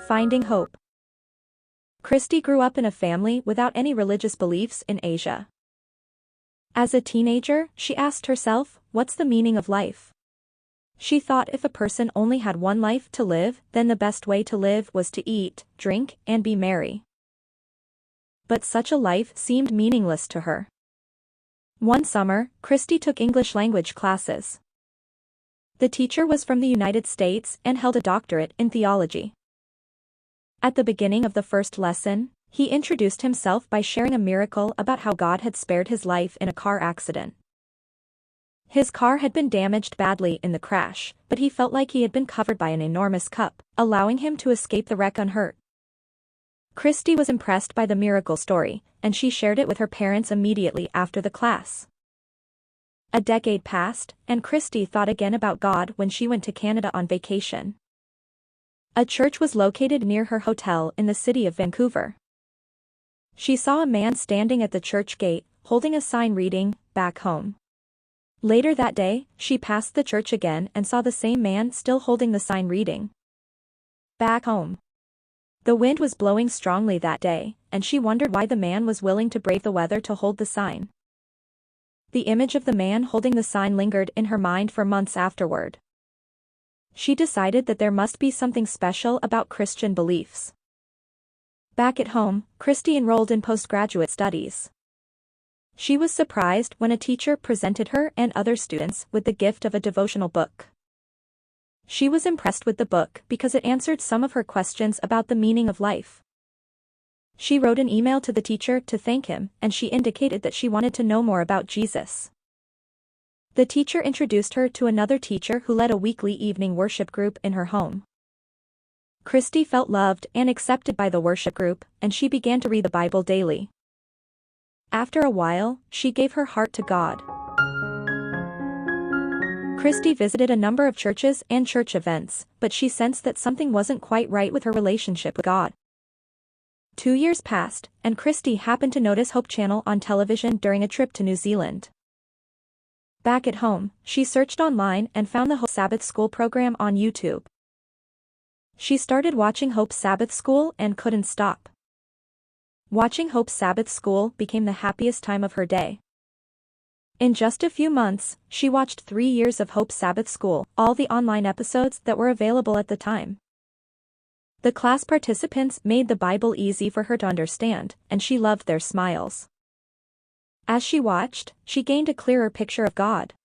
Finding hope. Christy grew up in a family without any religious beliefs in Asia. As a teenager, she asked herself, what's the meaning of life? She thought if a person only had one life to live, then the best way to live was to eat, drink, and be merry. But such a life seemed meaningless to her. One summer, Christy took English language classes. The teacher was from the United States and held a doctorate in theology. At the beginning of the first lesson, he introduced himself by sharing a miracle about how God had spared his life in a car accident. His car had been damaged badly in the crash, but he felt like he had been covered by an enormous cup, allowing him to escape the wreck unhurt. Christy was impressed by the miracle story, and she shared it with her parents immediately after the class. A decade passed, and Christy thought again about God when she went to Canada on vacation. A church was located near her hotel in the city of Vancouver. She saw a man standing at the church gate, holding a sign reading, "Back Home." Later that day, she passed the church again and saw the same man still holding the sign reading, "Back Home." The wind was blowing strongly that day, and she wondered why the man was willing to brave the weather to hold the sign. The image of the man holding the sign lingered in her mind for months afterward. She decided that there must be something special about Christian beliefs. Back at home, Christy enrolled in postgraduate studies. She was surprised when a teacher presented her and other students with the gift of a devotional book. She was impressed with the book because it answered some of her questions about the meaning of life. She wrote an email to the teacher to thank him, and she indicated that she wanted to know more about Jesus. The teacher introduced her to another teacher who led a weekly evening worship group in her home. Christy felt loved and accepted by the worship group, and she began to read the Bible daily. After a while, she gave her heart to God. Christy visited a number of churches and church events, but she sensed that something wasn't quite right with her relationship with God. 2 years passed, and Christy happened to notice Hope Channel on television during a trip to New Zealand. Back at home, she searched online and found the Hope Sabbath School program on YouTube. She started watching Hope's Sabbath School and couldn't stop. Watching Hope's Sabbath School became the happiest time of her day. In just a few months, she watched 3 years of Hope's Sabbath School, all the online episodes that were available at the time. The class participants made the Bible easy for her to understand, and she loved their smiles. As she watched, she gained a clearer picture of God.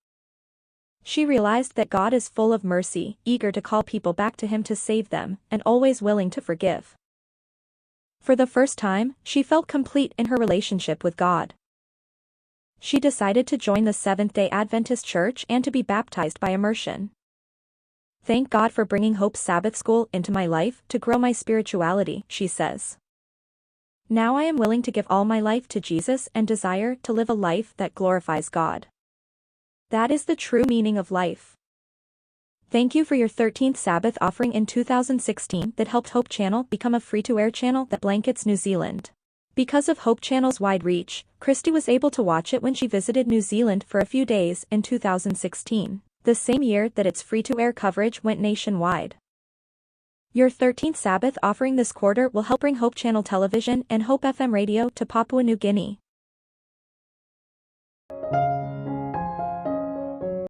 She realized that God is full of mercy, eager to call people back to Him to save them, and always willing to forgive. For the first time, she felt complete in her relationship with God. She decided to join the Seventh-day Adventist Church and to be baptized by immersion. "Thank God for bringing Hope's Sabbath School into my life to grow my spirituality," she says. "Now I am willing to give all my life to Jesus and desire to live a life that glorifies God. That is the true meaning of life." Thank you for your 13th Sabbath offering in 2016 that helped Hope Channel become a free-to-air channel that blankets New Zealand. Because of Hope Channel's wide reach, Christy was able to watch it when she visited New Zealand for a few days in 2016, the same year that its free-to-air coverage went nationwide. Your 13th Sabbath offering this quarter will help bring Hope Channel Television and Hope FM Radio to Papua New Guinea.